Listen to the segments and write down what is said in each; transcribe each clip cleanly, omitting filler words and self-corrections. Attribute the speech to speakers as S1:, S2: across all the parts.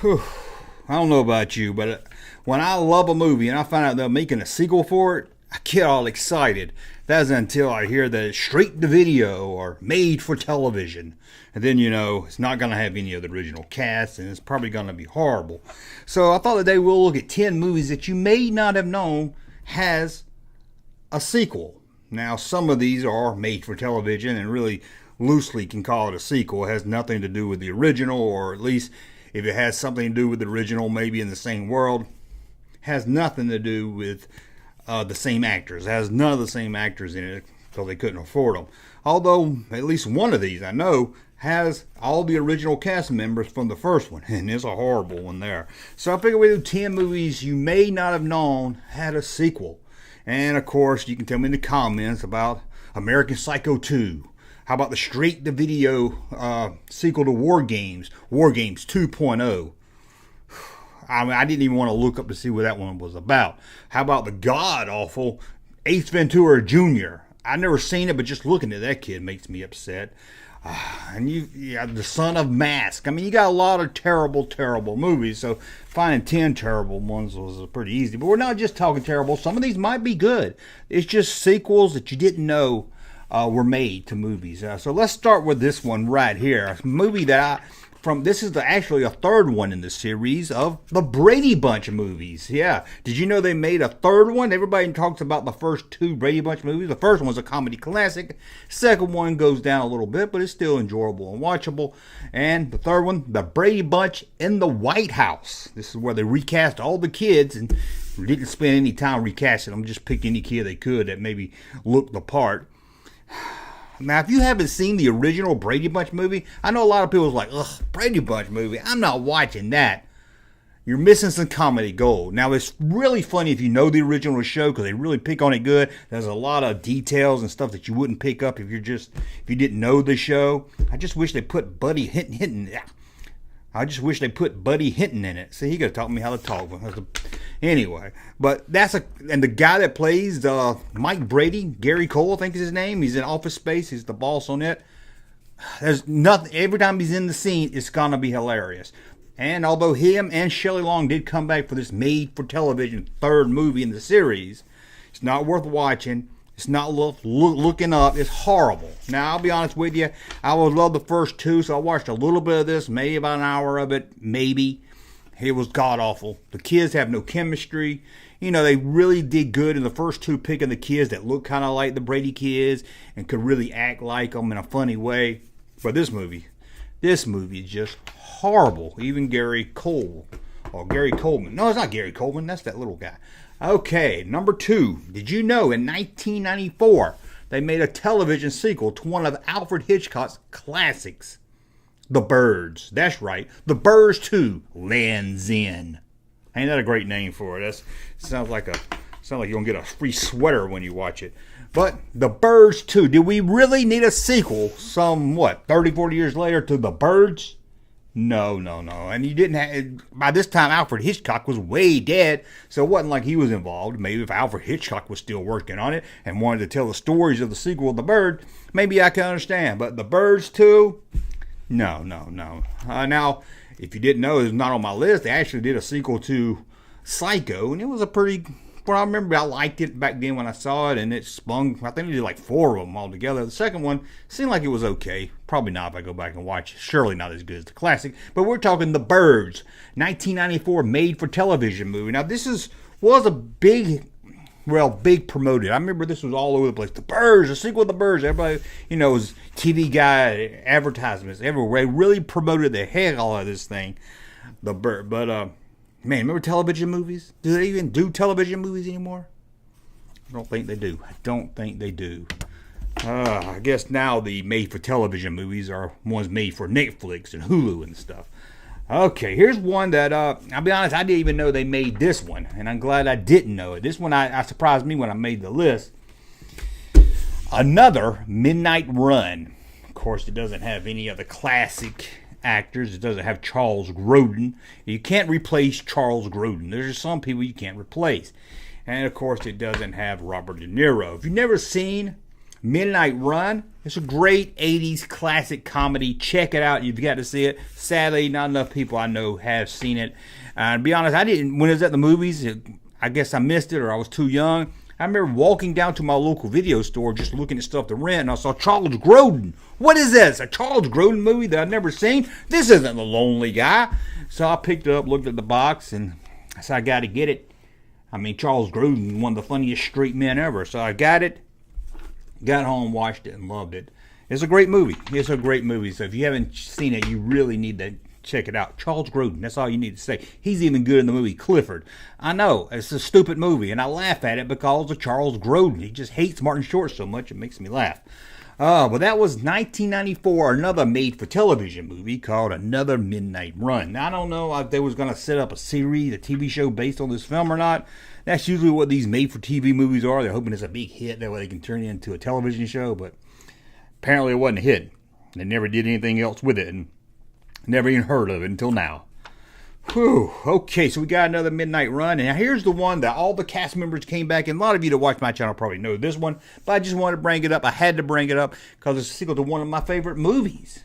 S1: Whew. I don't know about you, but when I love a movie and I find out they're making a sequel for it, I get all excited. That's until I hear that it's straight to video or made for television. And then, it's not going to have any of the original cast and it's probably going to be horrible. So I thought today we'll look at 10 movies that you may not have known has a sequel. Now, some of these are made for television and really loosely can call it a sequel. It has nothing to do with the original, or at least if it has something to do with the original, maybe in the same world, has nothing to do with the same actors. It has none of the same actors in it because they couldn't afford them. Although at least one of these I know has all the original cast members from the first one, and it's a horrible one there. So I figured we'd do 10 movies you may not have known had a sequel. And of course, you can tell me in the comments about American Psycho 2. How about the straight-to-video sequel to War Games 2.0? I mean, I didn't even want to look up to see what that one was about. How about the god-awful Ace Ventura Jr.? I've never seen it, but just looking at that kid makes me upset. And the Son of Mask. I mean, you got a lot of terrible, terrible movies, so finding 10 terrible ones was pretty easy. But we're not just talking terrible. Some of these might be good. It's just sequels that you didn't know were made to movies. So let's start with this one right here. A movie that this is actually a third one in the series of the Brady Bunch movies. Yeah. Did you know they made a third one? Everybody talks about the first two Brady Bunch movies. The first one's a comedy classic. Second one goes down a little bit, but it's still enjoyable and watchable. And the third one, the Brady Bunch in the White House. This is where they recast all the kids and didn't spend any time recasting them. Just picked any kid they could that maybe looked the part. Now, if you haven't seen the original Brady Bunch movie, I know a lot of people are like, ugh, Brady Bunch movie, I'm not watching that. You're missing some comedy gold. Now, it's really funny if you know the original show because they really pick on it good. There's a lot of details and stuff that you wouldn't pick up if you didn't know the show. I just wish they put Buddy Hinton. I just wish they put Buddy Hinton in it. See, he could have taught me how to talk. Anyway, but and the guy that plays Mike Brady, Gary Cole, I think is his name. He's in Office Space. He's the boss on it. There's nothing. Every time he's in the scene, it's gonna be hilarious. And although him and Shelley Long did come back for this made-for-television third movie in the series, it's not worth watching. It's not looking up. It's horrible. Now, I'll be honest with you. I would love the first two, so I watched a little bit of this, maybe about an hour of it, maybe. It was god-awful. The kids have no chemistry. They really did good in the first two, picking the kids that look kind of like the Brady kids and could really act like them in a funny way. But this movie is just horrible. Even Gary Cole, or Gary Coleman. No, it's not Gary Coleman. That's that little guy. Okay, number 2. Did you know in 1994 they made a television sequel to one of Alfred Hitchcock's classics, The Birds? That's right, The Birds 2, Lands In. Ain't that a great name for it? Sounds like you're gonna get a free sweater when you watch it. But The Birds 2, did we really need a sequel 30, 40 years later to The Birds? No. And you didn't have, by this time Alfred Hitchcock was way dead, so it wasn't like he was involved. Maybe if Alfred Hitchcock was still working on it and wanted to tell the stories of the sequel of The Bird, maybe I can understand. But The Birds 2? No. Now, if you didn't know, it's not on my list. They actually did a sequel to Psycho, and it was I remember I liked it back then when I saw it, and it spun. I think we did like 4 of them all together. The second one seemed like it was okay. Probably not if I go back and watch it. Surely not as good as the classic. But we're talking The Birds, 1994 made-for-television movie. Now, this was a big promoted. I remember this was all over the place. The Birds, the sequel of The Birds. Everybody, was TV guy, advertisements everywhere. They really promoted the heck out of this thing, The Bird. But, man, remember television movies? Do they even do television movies anymore? I don't think they do. I guess now the made-for-television movies are ones made for Netflix and Hulu and stuff. Okay, here's one that, I'll be honest, I didn't even know they made this one, and I'm glad I didn't know it. This one I surprised me when I made the list. Another Midnight Run. Of course, it doesn't have any of the classic actors. It doesn't have Charles Grodin. You can't replace Charles Grodin. There's some people you can't replace. And, of course, it doesn't have Robert De Niro. If you've never seen Midnight Run. It's a great 80s classic comedy. Check it out. You've got to see it. Sadly, not enough people I know have seen it. To be honest, I didn't. When it was at the movies, I guess I missed it or I was too young. I remember walking down to my local video store just looking at stuff to rent, and I saw Charles Grodin. What is this? A Charles Grodin movie that I've never seen? This isn't The Lonely Guy. So I picked it up, looked at the box, and I said, I got to get it. I mean, Charles Grodin, one of the funniest street men ever. So I got it, got home, watched it, and loved it. It's a great movie. It's a great movie. So if you haven't seen it, you really need to check it out. Charles Grodin, that's all you need to say. He's even good in the movie Clifford. I know, it's a stupid movie, and I laugh at it because of Charles Grodin. He just hates Martin Short so much, it makes me laugh. But that was 1994, another made-for-television movie called Another Midnight Run. Now, I don't know if they was going to set up a series, a TV show based on this film or not. That's usually what these made-for-TV movies are. They're hoping it's a big hit, that way they can turn it into a television show, but apparently it wasn't a hit. They never did anything else with it, and never even heard of it until now. Whew. Okay, so we got Another Midnight Run. And here's the one that all the cast members came back. And a lot of you that watch my channel probably know this one. But I just wanted to bring it up. I had to bring it up because it's a sequel to one of my favorite movies.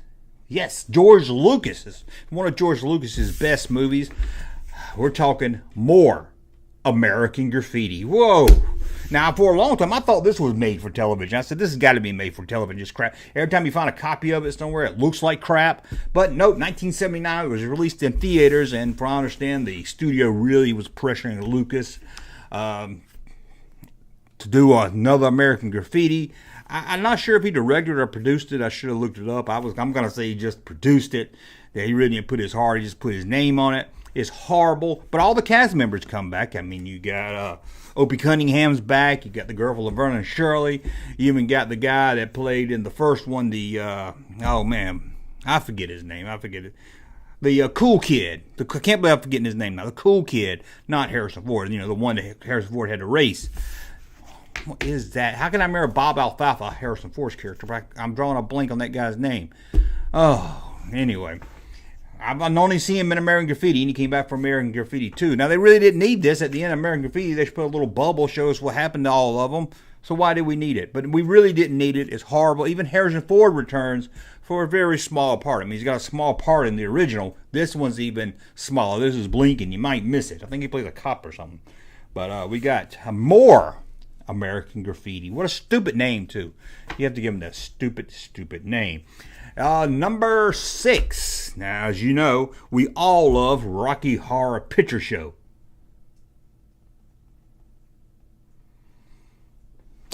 S1: Yes, George Lucas's. One of George Lucas's best movies. We're talking More American Graffiti. Whoa. Now, for a long time, I thought this was made for television. I said, this has got to be made for television. Just crap. Every time you find a copy of it somewhere, it looks like crap. But nope, 1979, it was released in theaters. And from what I understand, the studio really was pressuring Lucas to do Another American Graffiti. I'm not sure if he directed or produced it. I should have looked it up. I'm going to say he just produced it. That he really didn't put his heart. He just put his name on it. It's horrible. But all the cast members come back. I mean, you got Opie Cunningham's back. You got the girl from Laverne and Shirley. You even got the guy that played in the first one, oh man, I forget his name. I forget it. The cool kid. I can't believe I'm forgetting his name now. The cool kid, not Harrison Ford. You know, the one that Harrison Ford had to race. What is that? How can I remember Bob Alfalfa, Harrison Ford's character? I'm drawing a blank on that guy's name. Oh, anyway. I've only seen him in American Graffiti, and he came back for American Graffiti 2. Now, they really didn't need this. At the end of American Graffiti, they should put a little bubble, show us what happened to all of them. So why did we need it? But we really didn't need it. It's horrible. Even Harrison Ford returns for a very small part. I mean, he's got a small part in the original. This one's even smaller. This is blinking. You might miss it. I think he plays a cop or something. But we got More American Graffiti. What a stupid name, too. You have to give him that stupid name. Number 6. Now, as you know, we all love Rocky Horror Picture Show.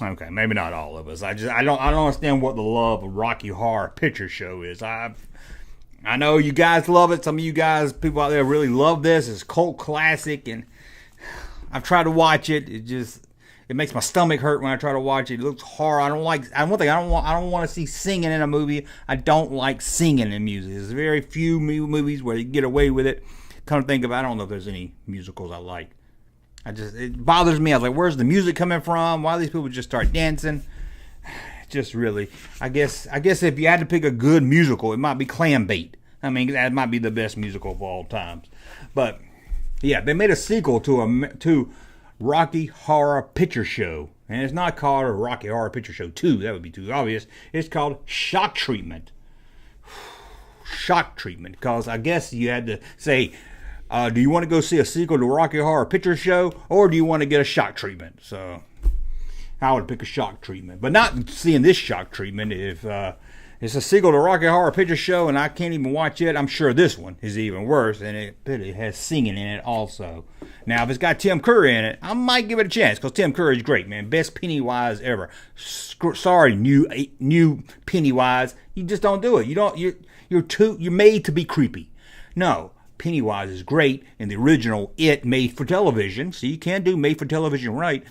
S1: Okay, maybe not all of us. I don't understand what the love of Rocky Horror Picture Show is. I know you guys love it. Some of you guys, people out there, really love this. It's a cult classic, and I've tried to watch it. It makes my stomach hurt when I try to watch it. It looks horrible. I don't want to see singing in a movie. I don't like singing in music. There's very few movies where you get away with it. Come to think of it, I don't know if there's any musicals I like. It bothers me. I was like, where's the music coming from? Why do these people just start dancing? Just really, I guess if you had to pick a good musical, it might be Clam Bait. I mean, that might be the best musical of all times. But yeah, they made a sequel to Rocky Horror Picture Show. And it's not called a Rocky Horror Picture Show 2. That would be too obvious. It's called Shock Treatment. Shock Treatment. Because I guess you had to say, do you want to go see a sequel to Rocky Horror Picture Show? Or do you want to get a shock treatment? So I would pick a shock treatment. But not seeing this shock treatment. If it's a sequel to Rocky Horror Picture Show and I can't even watch it, I'm sure this one is even worse. And it has singing in it also. Now, if it's got Tim Curry in it, I might give it a chance because Tim Curry's great, man. Best Pennywise ever. Sorry, new Pennywise. You just don't do it. You're made to be creepy. No, Pennywise is great in the original It made for television. So you can do made for television right.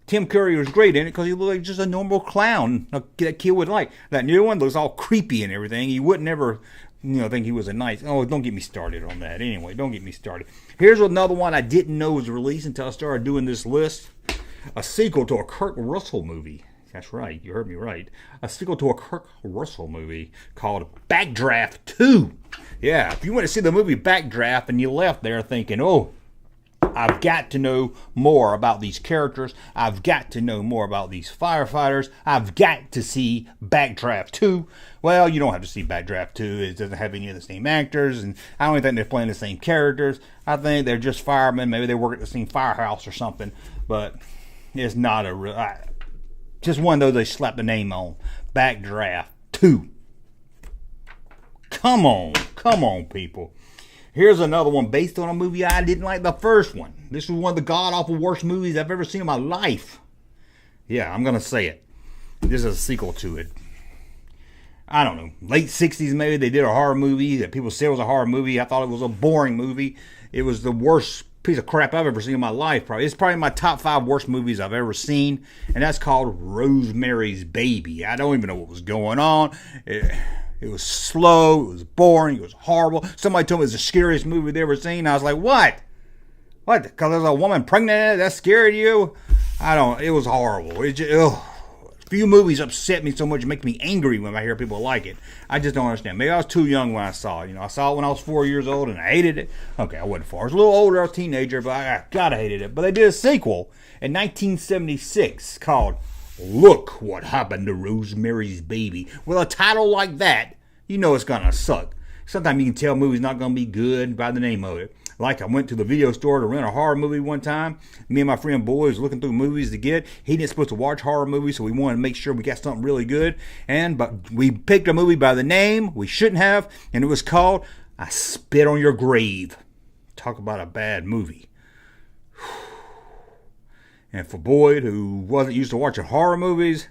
S1: Tim Curry was great in it because he looked like just a normal clown that kid would like. That new one looks all creepy and everything. You wouldn't ever think he was a nice... Oh, don't get me started on that. Anyway, don't get me started. Here's another one I didn't know was released until I started doing this list. A sequel to a Kurt Russell movie. That's right, you heard me right. A sequel to a Kurt Russell movie called Backdraft 2. Yeah, if you went to see the movie Backdraft and you left there thinking, oh, I've got to know more about these characters. I've got to know more about these firefighters. I've got to see Backdraft 2. Well, you don't have to see Backdraft 2. It doesn't have any of the same actors, and I don't even think they're playing the same characters. I think they're just firemen. Maybe they work at the same firehouse or something, but it's not a real... just one of those they slapped the name on. Backdraft 2. Come on, people. Here's another one based on a movie I didn't like the first one. This is one of the god-awful worst movies I've ever seen in my life. Yeah, I'm going to say it. This is a sequel to it. I don't know. Late 60s maybe they did a horror movie that people said was a horror movie. I thought it was a boring movie. It was the worst piece of crap I've ever seen in my life. It's probably my top 5 worst movies I've ever seen. And that's called Rosemary's Baby. I don't even know what was going on. It was slow, it was boring, it was horrible. Somebody told me it was the scariest movie they ever seen. I was like, what? What? Because there's a woman pregnant in it? That scared you? It was horrible. Few movies upset me so much, it makes me angry when I hear people like it. I just don't understand. Maybe I was too young when I saw it. I saw it when I was 4 years old and I hated it. Okay, I wasn't 4. I was a little older, I was a teenager, but I hated it. But they did a sequel in 1976 called Look What Happened to Rosemary's Baby. With a title like that, you know it's gonna suck. Sometimes you can tell a movie's not gonna be good by the name of it. Like I went to the video store to rent a horror movie one time. Me and my friend Boy was looking through movies to get. He didn't supposed to watch horror movies, so we wanted to make sure we got something really good. But we picked a movie by the name we shouldn't have, and it was called I Spit on Your Grave. Talk about a bad movie. And for Boyd, who wasn't used to watching horror movies,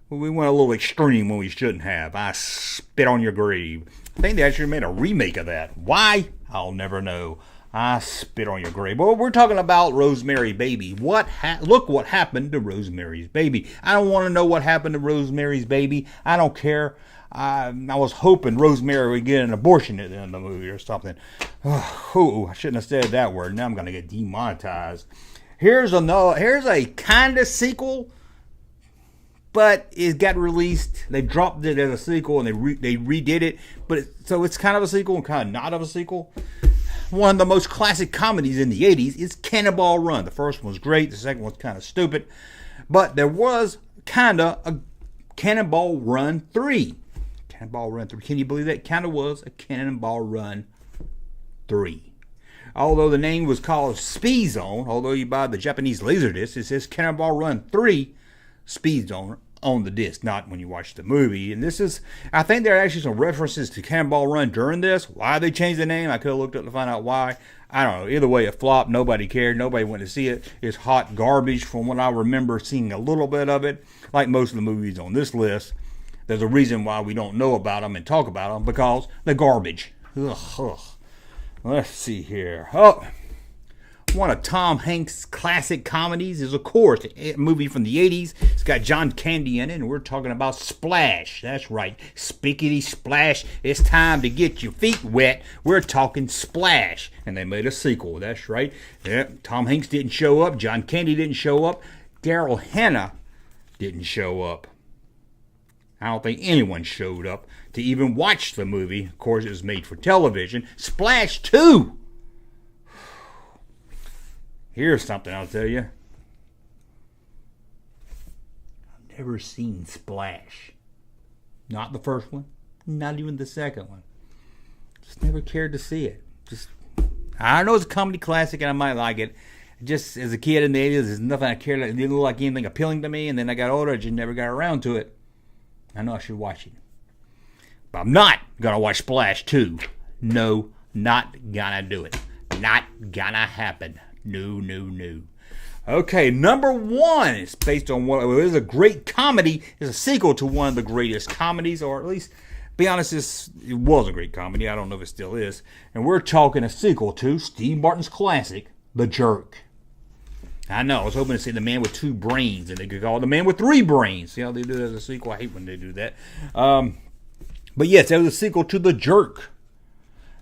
S1: we went a little extreme when we shouldn't have. I Spit on Your Grave. I think they actually made a remake of that. Why? I'll never know. I Spit on Your Grave. Well, we're talking about Rosemary's Baby. Look what happened to Rosemary's Baby. I don't want to know what happened to Rosemary's Baby. I don't care. I was hoping Rosemary would get an abortion at the end of the movie or something. I shouldn't have said that word. Now I'm going to get demonetized. Here's a kind of sequel, but it got released. They dropped it as a sequel and they redid it. So it's kind of a sequel and kind of not of a sequel. One of the most classic comedies in the 80s is Cannonball Run. The first one was great. The second one's kind of stupid. But there was kind of a Cannonball Run 3. Cannonball Run 3. Can you believe that? Kind of was a Cannonball Run 3. Although the name was called Speed Zone, although you buy the Japanese Laserdisc, it says Cannonball Run 3 Speed Zone on the disc, not when you watch the movie. And I think there are actually some references to Cannonball Run during this. Why they changed the name, I could have looked up to find out why. I don't know. Either way, it flopped. Nobody cared. Nobody went to see it. It's hot garbage from what I remember seeing a little bit of it. Like most of the movies on this list, there's a reason why we don't know about them and talk about them, because they're garbage. Ugh. Let's see here. One of Tom Hanks' classic comedies is, of course, a movie from the 80s. It's got John Candy in it, and we're talking about Splash. That's right. Spickety splash. It's time to get your feet wet. We're talking Splash. And they made a sequel. That's right. Yep. Tom Hanks didn't show up. John Candy didn't show up. Daryl Hannah didn't show up. I don't think anyone showed up to even watch the movie. Of course, it was made for television. Splash 2! Here's something I'll tell you. I've never seen Splash. Not the first one. Not even the second one. Just never cared to see it. I know it's a comedy classic and I might like it. Just as a kid in the 80s, there's nothing I cared. It didn't look like anything appealing to me. And then I got older, I just never got around to it. I know I should watch it. But I'm not going to watch Splash 2. No, not gonna do it. Not gonna happen. No. Okay, number 1 is based on what is a great comedy. It's a sequel to one of the greatest comedies, or at least, be honest, it was a great comedy. I don't know if it still is. And we're talking a sequel to Steve Martin's classic, The Jerk. I know, I was hoping to see The Man with 2 Brains, and they could call it The Man with 3 Brains. See how they do it as a sequel? I hate when they do that. But yes, that was a sequel to The Jerk.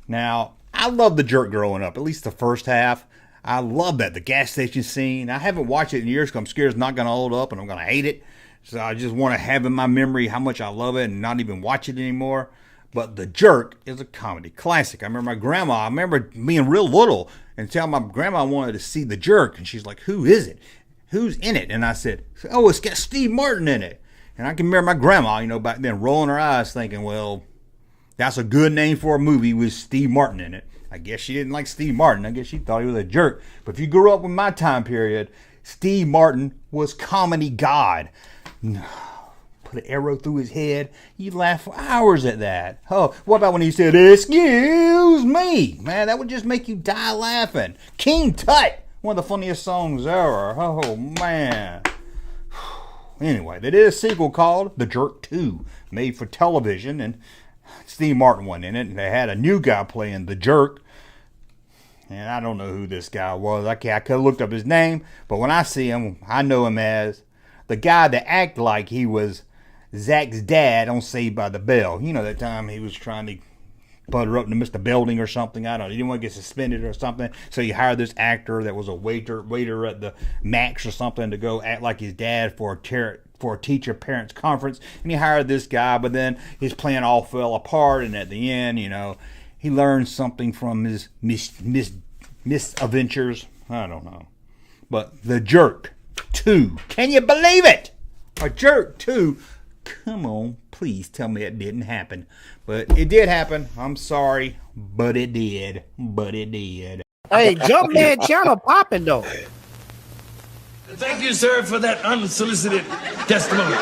S1: Now, I loved The Jerk growing up, at least the first half. I love that, the gas station scene. I haven't watched it in years because I'm scared it's not going to hold up and I'm going to hate it. So I just want to have in my memory how much I love it and not even watch it anymore. But The Jerk is a comedy classic. I remember being real little and telling my grandma I wanted to see The Jerk. And she's like, who is it? Who's in it? And I said, oh, it's got Steve Martin in it. And I can remember my grandma, back then rolling her eyes thinking, well, that's a good name for a movie with Steve Martin in it. I guess she didn't like Steve Martin. I guess she thought he was a jerk. But if you grew up in my time period, Steve Martin was comedy god. Put an arrow through his head. You'd laugh for hours at that. Oh, what about when he said, excuse me? Man, that would just make you die laughing. King Tut, one of the funniest songs ever. Oh, man. Anyway, they did a sequel called The Jerk 2, made for television, and Steve Martin went in it, and they had a new guy playing The Jerk. And I don't know who this guy was. I could have looked up his name, but when I see him, I know him as the guy that acted like he was Zach's dad on Saved by the Bell. That time he was trying to butter up to Mr. Belding or something. I don't know. He didn't want to get suspended or something. So he hired this actor that was a waiter at the Max or something to go act like his dad for a teacher parents conference. And he hired this guy, but then his plan all fell apart. And at the end, he learned something from his misadventures. I don't know. But The Jerk 2. Can you believe it? A Jerk 2. Come on, please tell me it didn't happen. But it did happen. I'm sorry, but it did.
S2: Hey, Junkman channel popping though.
S3: Thank you, sir, for that unsolicited testimony.